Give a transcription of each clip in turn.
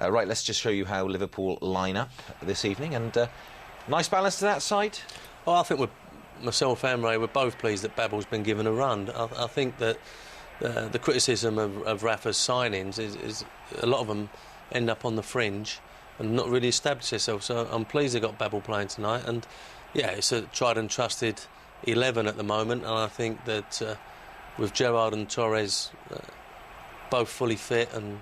Right, let's just show you how Liverpool line up this evening, and nice balance to that side. Well, I think myself and Ray were both pleased that Babel's been given a run. I think that the criticism of Rafa's signings is a lot of them end up on the fringe and not really established themselves. So I'm pleased they got Babel playing tonight, and yeah, it's a tried and trusted 11 at the moment, and I think that with Gerrard and Torres both fully fit and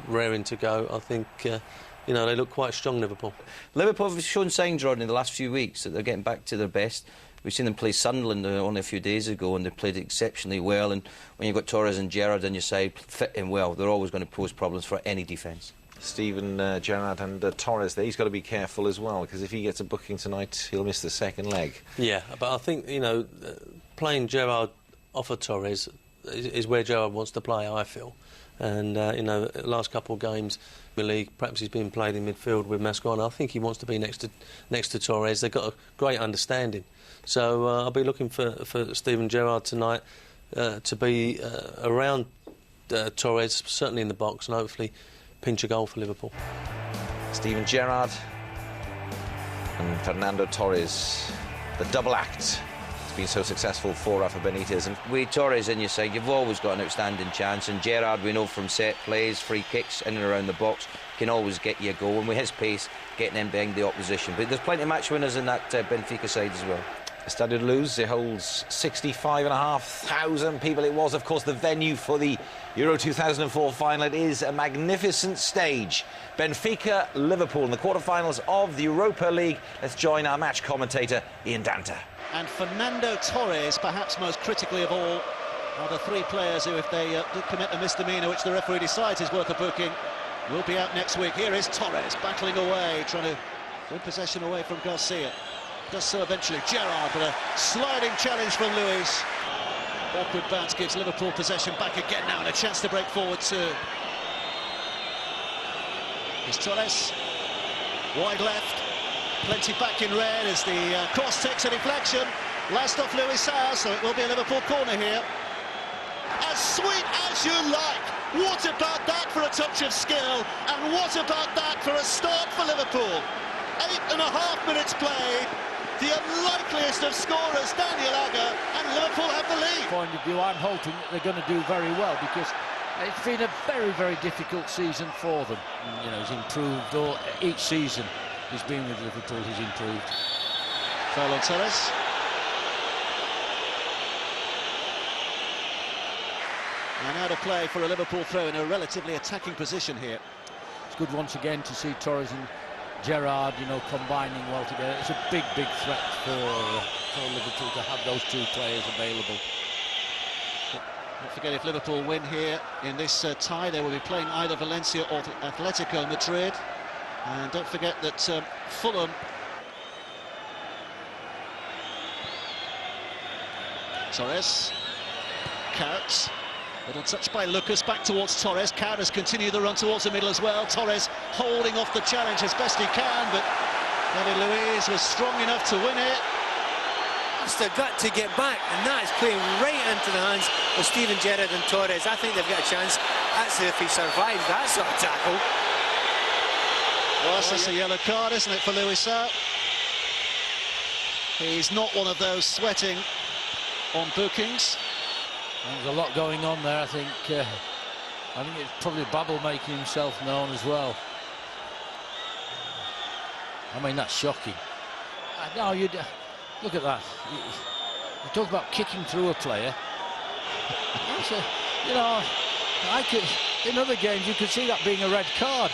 raring to go, I think you know, they look quite strong, Liverpool. Liverpool have shown signs, Rodney, in the last few weeks that they're getting back to their best. We've seen them play Sunderland only a few days ago, and they played exceptionally well. And when you've got Torres and Gerrard on your side fitting well, they're always going to pose problems for any defence. Steven Gerrard and Torres there, he's got to be careful as well, because if he gets a booking tonight, he'll miss the second leg. Yeah, but I think, you know, playing Gerrard off of Torres is where Gerrard wants to play, I feel. And, you know, the last couple of games in the league, perhaps he's been played in midfield with Mascherano. I think he wants to be next to Torres. They've got a great understanding. So I'll be looking for Steven Gerrard tonight to be around Torres, certainly in the box, and hopefully pinch a goal for Liverpool. Steven Gerrard and Fernando Torres, the double act. Been so successful for Rafa Benitez. And with Torres in your side, you've always got an outstanding chance, and Gerrard, we know from set plays, free kicks in and around the box, can always get you a goal, and with his pace, getting in behind the opposition. But there's plenty of match winners in that Benfica side as well. Stade de Luz, it holds 65,500 people. It was, of course, the venue for the Euro 2004 final. It is a magnificent stage. Benfica, Liverpool in the quarterfinals of the Europa League. Let's join our match commentator, Ian Danter. And Fernando Torres, perhaps most critically of all, are the three players who, if they did commit a misdemeanour which the referee decides is worth a booking, will be out next week. Here is Torres battling away, trying to win possession away from Garcia. Does so eventually. Gerrard, but a sliding challenge from Luis. Awkward bounce gives Liverpool possession back again now, and a chance to break forward too. Here's Torres, wide left. Plenty back in red as the cross takes a deflection. Last off Luis, so it will be a Liverpool corner here. As sweet as you like. What about that for a touch of skill? And what about that for a start for Liverpool? 8.5 minutes played. The unlikeliest of scorers, Daniel Agger, and Liverpool have the lead. Point of view, I'm hoping that they're going to do very well, because it's been a very, very difficult season for them. You know, he's improved each season. He's been with Liverpool, he's improved. Foul on Torres. And out of play for a Liverpool throw in a relatively attacking position here. It's good once again to see Torres and Gerrard, you know, combining well together. It's a big, big threat for Liverpool to have those two players available. Don't forget, if Liverpool win here in this tie, they will be playing either Valencia or Atletico Madrid. And don't forget that Fulham Torres, Carrots, little touch by Lucas, back towards Torres. Carrots continue the run towards the middle as well. Torres holding off the challenge as best he can, but David Luiz was strong enough to win it. Just a gut to get back, and that is playing right into the hands of Steven Gerrard and Torres. I think they've got a chance, actually, if he survives that sort of tackle. Well, that's a yellow card, isn't it, for Luis? He's not one of those sweating on bookings. There's a lot going on there, I think. I think it's probably Babel making himself known as well. I mean, that's shocking. No, look at that. You talk about kicking through a player. You know, in other games you could see that being a red card.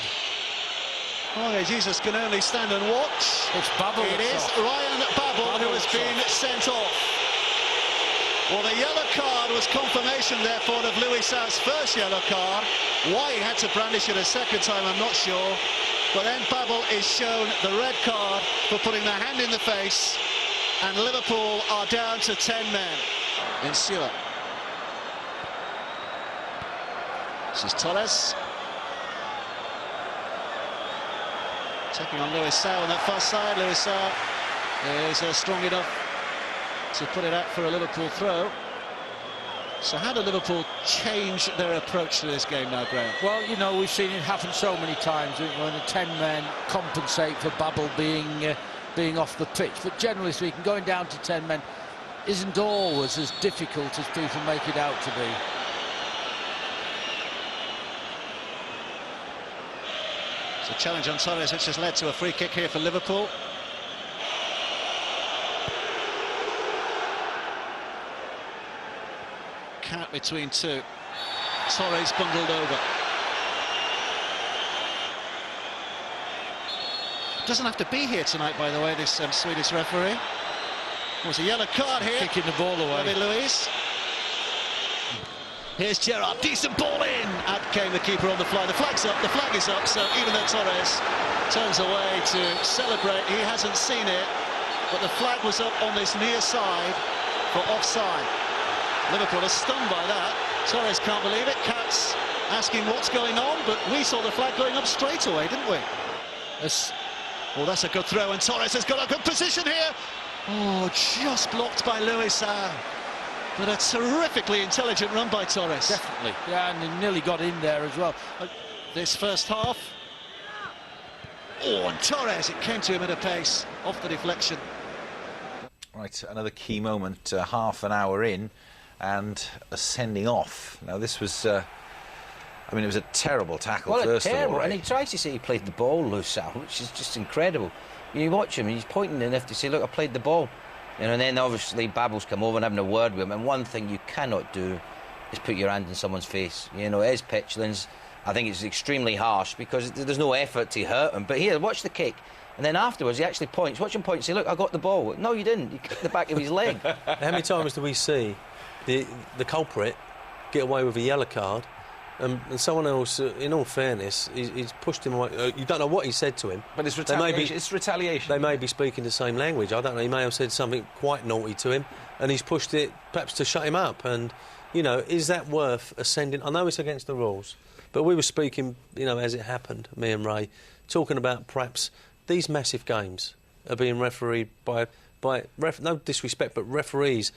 Oh, Jesus can only stand and watch. It's Babel. It is Ryan Babel who has been sent off. Well, the yellow card was confirmation, therefore, of Luis's first yellow card. Why he had to brandish it a second time, I'm not sure. But then Babel is shown the red card for putting the hand in the face, and Liverpool are down to 10 men. Insua. This is Torres. Taking on Luis on that far side. Luis is strong enough to put it out for a Liverpool throw. So how do Liverpool change their approach to this game now, Graham? Well, you know, we've seen it happen so many times when the 10 men compensate for Babel being off the pitch. But generally speaking, going down to 10 men isn't always as difficult as people make it out to be. So challenge on Torres, which has led to a free kick here for Liverpool. Cat between two. Torres bundled over. Doesn't have to be here tonight, by the way, this Swedish referee. Was a yellow card here. Kicking the ball away. David Luiz. Here's Gerrard, decent ball in. Out came the keeper on the fly. The flag's up, the flag is up, so even though Torres turns away to celebrate, he hasn't seen it, but the flag was up on this near side for offside. Liverpool are stunned by that. Torres can't believe it. Cat's asking what's going on, but we saw the flag going up straight away, didn't we? Oh, that's a good throw, and Torres has got a good position here. Oh, just blocked by Luis. But a terrifically intelligent run by Torres. Definitely, yeah, and he nearly got in there as well. This first half. Oh, and Torres, it came to him at a pace, off the deflection. Right, another key moment, half an hour in, and a sending off. Now, this was, I mean, it was a terrible tackle, first of all. Right? And he tries to say he played the ball loose out, which is just incredible. You watch him, he's pointing in to say, look, I played the ball. You know, and then obviously Babel's come over and having a word with him, and one thing you cannot do is put your hand in someone's face. You know, it is petulance. I think it's extremely harsh because there's no effort to hurt him. But here, watch the kick. And then afterwards, he actually points. Watch him point and say, look, I got the ball. No, you didn't. You kicked the back of his leg. How many times do we see the culprit get away with a yellow card and someone else, in all fairness, he's pushed him away. You don't know what he said to him. But it's retaliation. It's retaliation. They may be speaking the same language. I don't know. He may have said something quite naughty to him and he's pushed it perhaps to shut him up. And, you know, is that worth ascending? I know it's against the rules, but we were speaking, you know, as it happened, me and Ray, talking about perhaps these massive games are being refereed by no disrespect, but referees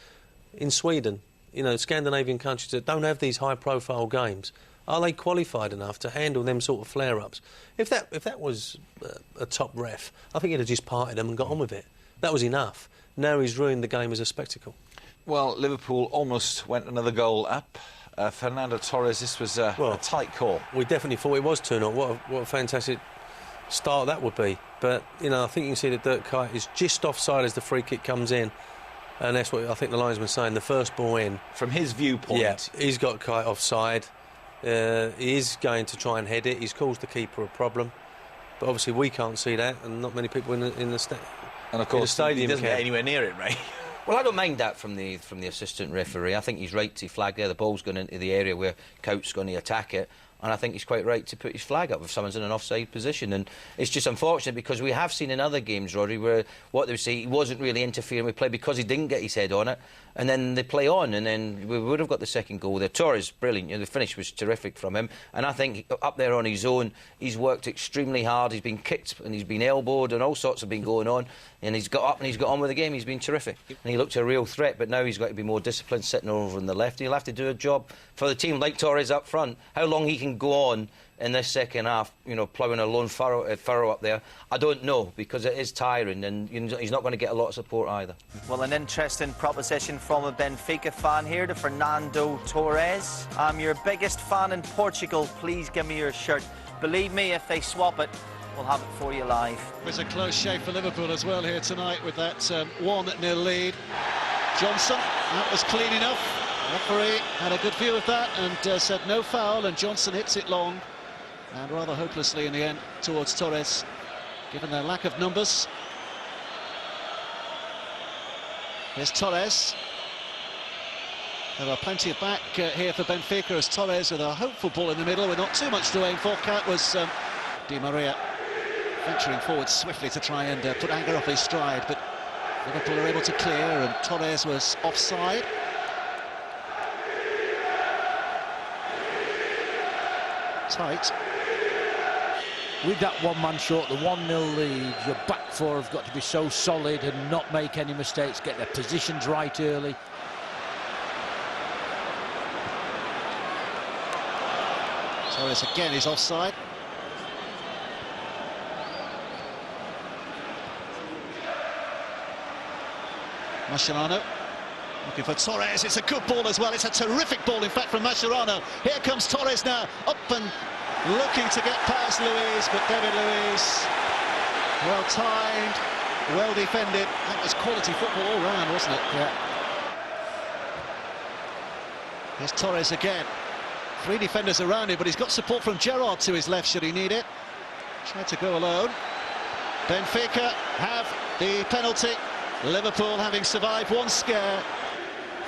in Sweden, you know, Scandinavian countries that don't have these high-profile games. Are they qualified enough to handle them sort of flare-ups? If that was a top ref, I think he'd have just parted them and got on with it. That was enough. Now he's ruined the game as a spectacle. Well, Liverpool almost went another goal up. Fernando Torres, this was a tight call. We definitely thought it was 2-0. What a fantastic start that would be. But, you know, I think you can see that Dirk Kuyt is just offside as the free kick comes in. And that's what I think the linesman's saying, the first ball in. From his viewpoint. Yeah, he's got Kuyt offside. He is going to try and head it. He's caused the keeper a problem. But obviously we can't see that, and not many people in the stadium. And of course, he doesn't get anywhere near it, Ray. Well, I don't mind that from the assistant referee. I think he's right to flag there. The ball's going into the area where Kuyt's going to attack it. And I think he's quite right to put his flag up if someone's in an offside position. And it's just unfortunate because we have seen in other games, Rodri, where what they would say, he wasn't really interfering with play because he didn't get his head on it. And then they play on, and then we would have got the second goal there. Torres, brilliant. You know, the finish was terrific from him. And I think up there on his own, he's worked extremely hard. He's been kicked and he's been elbowed and all sorts have been going on. And he's got up and he's got on with the game. He's been terrific. And he looked a real threat, but now he's got to be more disciplined, sitting over on the left. He'll have to do a job for the team, like Torres up front. How long he can go on in this second half, you know, ploughing a lone furrow up there, I don't know, because it is tiring, and you know, he's not going to get a lot of support either. Well, an interesting proposition from a Benfica fan here to Fernando Torres. I'm your biggest fan in Portugal. Please give me your shirt. Believe me, if they swap it, we'll have it for you live. It was a close shave for Liverpool as well here tonight with that 1-0 lead. Johnson, that was clean enough. The referee had a good view of that and said no foul, and Johnson hits it long and rather hopelessly in the end towards Torres, given their lack of numbers. Here's Torres. There are plenty of back here for Benfica as Torres with a hopeful ball in the middle with not too much to aim for. Cat was Di Maria venturing forward swiftly to try and put anger off his stride, but Liverpool are able to clear and Torres was offside. Tight. With that one-man short, the 1-0 lead, your back four have got to be so solid and not make any mistakes, get their positions right early. Torres again is offside. Mascherano looking for Torres. It's a good ball as well. It's a terrific ball, in fact, from Mascherano. Here comes Torres now, up and looking to get past Luiz, but David Luiz, well timed, well defended. That was quality football all round, wasn't it? Yeah. Here's Torres again. 3 defenders around him, but he's got support from Gerrard to his left should he need it. Tried to go alone. Benfica have the penalty. Liverpool, having survived one scare,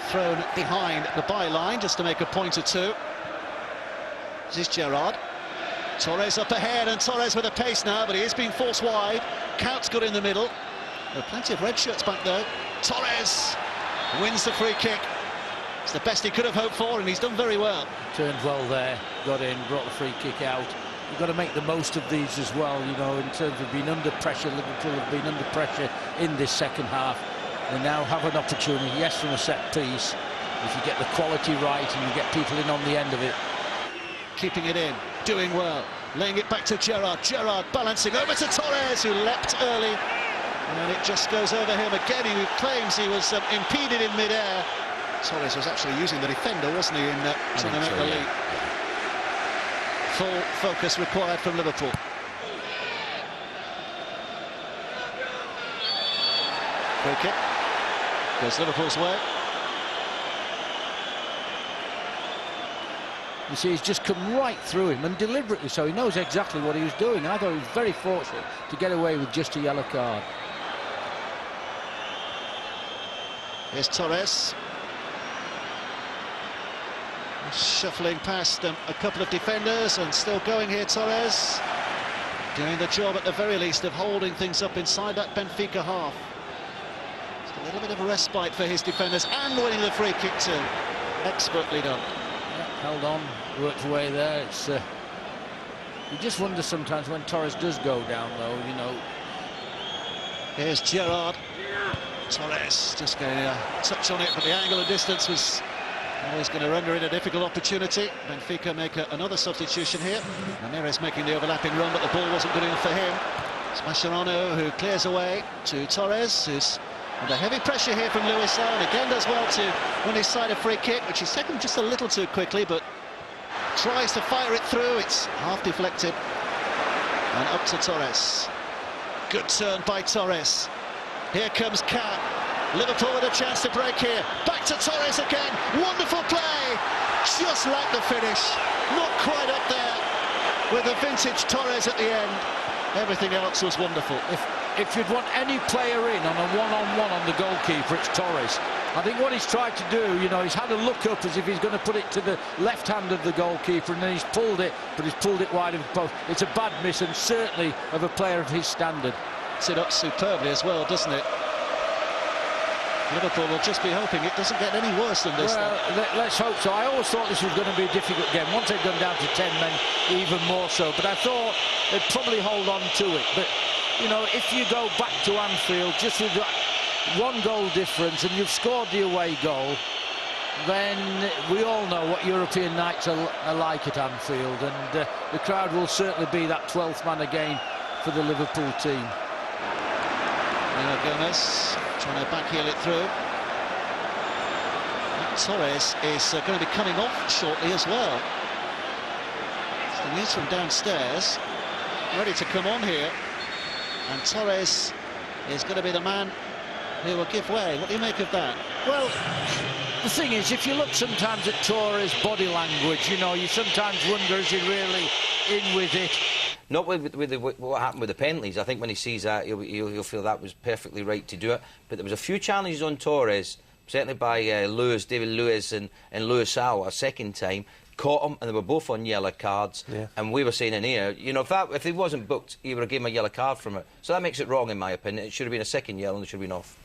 thrown behind the byline just to make a point or two. This is Gerrard. Torres up ahead, and Torres with a pace now, but he is being forced wide. Count's good in the middle. There are plenty of red shirts back though. Torres wins the free kick. It's the best he could have hoped for, and he's done very well. Turned well there, got in, brought the free kick out. You've got to make the most of these as well, you know, in terms of being under pressure. Liverpool have been under pressure in this second half. They now have an opportunity, yes, from a set piece. If you get the quality right and you get people in on the end of it. Keeping it in, doing well, laying it back to Gerrard. Gerrard balancing over to Torres, who leapt early, and it just goes over him again. He claims he was impeded in mid-air. Torres was actually using the defender, wasn't he, in trying to make the lead. Full focus required from Liverpool. Free kick goes Liverpool's way. You see, he's just come right through him, and deliberately so. He knows exactly what he was doing, and I thought he was very fortunate to get away with just a yellow card. Here's Torres. Shuffling past a couple of defenders and still going here, Torres. Doing the job at the very least of holding things up inside that Benfica half. Just a little bit of a respite for his defenders, and winning the free kick too. Expertly done. Yeah, held on, worked away there. It's you just wonder sometimes when Torres does go down though, you know. Here's Gerrard. Torres just getting a touch on it, but the angle and distance was always going to render it a difficult opportunity. Benfica make another substitution here. Ramirez making the overlapping run, but the ball wasn't good enough for him. It's Mascherano who clears away to Torres, who's under heavy pressure here from Luis, and again does well to win his side a free kick, which he's taken just a little too quickly, but tries to fire it through. It's half deflected, and up to Torres. Good turn by Torres. Here comes Cat. Liverpool with a chance to break here. Back to Torres again. Wonderful play. Just like the finish. Not quite up there with the vintage Torres at the end. Everything else was wonderful. If you'd want any player in on a one-on-one on the goalkeeper, it's Torres. I think what he's tried to do, you know, he's had a look up as if he's going to put it to the left hand of the goalkeeper, and then he's pulled it, but he's pulled it wide of the post. It's a bad miss, and certainly of a player of his standard. It's it up superbly as well, doesn't it? Liverpool will just be hoping it doesn't get any worse than this. Well, let's hope so. I always thought this was going to be a difficult game. Once they'd gone down to 10 men, even more so. But I thought they'd probably hold on to it. But, you know, if you go back to Anfield just with one goal difference and you've scored the away goal, then we all know what European nights are like at Anfield. And the crowd will certainly be that 12th man again for the Liverpool team. Now Gomez trying to backheel it through. Torres is going to be coming off shortly as well. It's the news from downstairs. Ready to come on here. And Torres is going to be the man who will give way. What do you make of that? Well, the thing is, if you look sometimes at Torres' body language, you know, you sometimes wonder, is he really in with it? Not with what happened with the penalties. I think when he sees that, he'll feel that was perfectly right to do it. But there was a few challenges on Torres, certainly by David Luiz and Luisao a second time. Caught him, and they were both on yellow cards. Yeah. And we were saying in here, you know, if he wasn't booked, he would have given him a yellow card from it. So that makes it wrong, in my opinion. It should have been a second yellow, and it should have been off.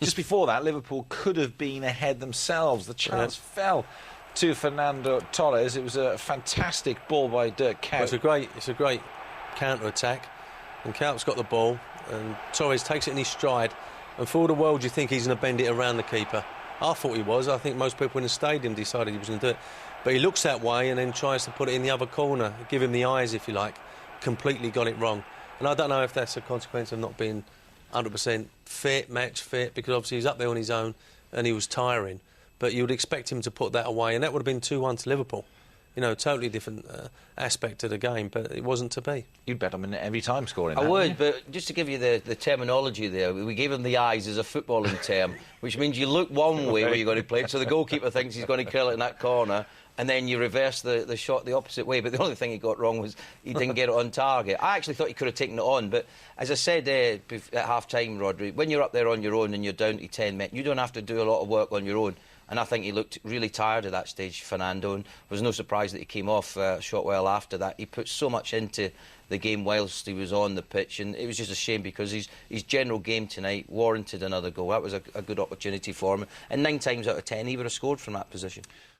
Just before that, Liverpool could have been ahead themselves. The chance fell to Fernando Torres. It was a fantastic ball by Dirk Kuyt. Well, it's a great counter-attack, and Kuyt's got the ball, and Torres takes it in his stride, and for all the world you think he's going to bend it around the keeper. I thought he was. I think most people in the stadium decided he was going to do it. But he looks that way and then tries to put it in the other corner, give him the eyes, if you like. Completely got it wrong. And I don't know if that's a consequence of not being 100% fit, match fit, because obviously he's up there on his own and he was tiring. But you would expect him to put that away, and that would have been 2-1 to Liverpool. You know, totally different aspect of the game, but it wasn't to be. You'd bet him in every time scoring. I would, but just to give you the terminology there, we gave him the eyes as a footballing term, which means you look one way where you're going to play it, so the goalkeeper thinks he's going to curl it in that corner, and then you reverse the shot the opposite way. But the only thing he got wrong was he didn't get it on target. I actually thought he could have taken it on, but as I said at half-time, Rodri, when you're up there on your own and you're down to 10 men, you don't have to do a lot of work on your own. And I think he looked really tired at that stage, Fernando, and it was no surprise that he came off a short while after that. He put so much into the game whilst he was on the pitch, and it was just a shame because his general game tonight warranted another goal. That was a good opportunity for him, and 9 times out of 10 he would have scored from that position.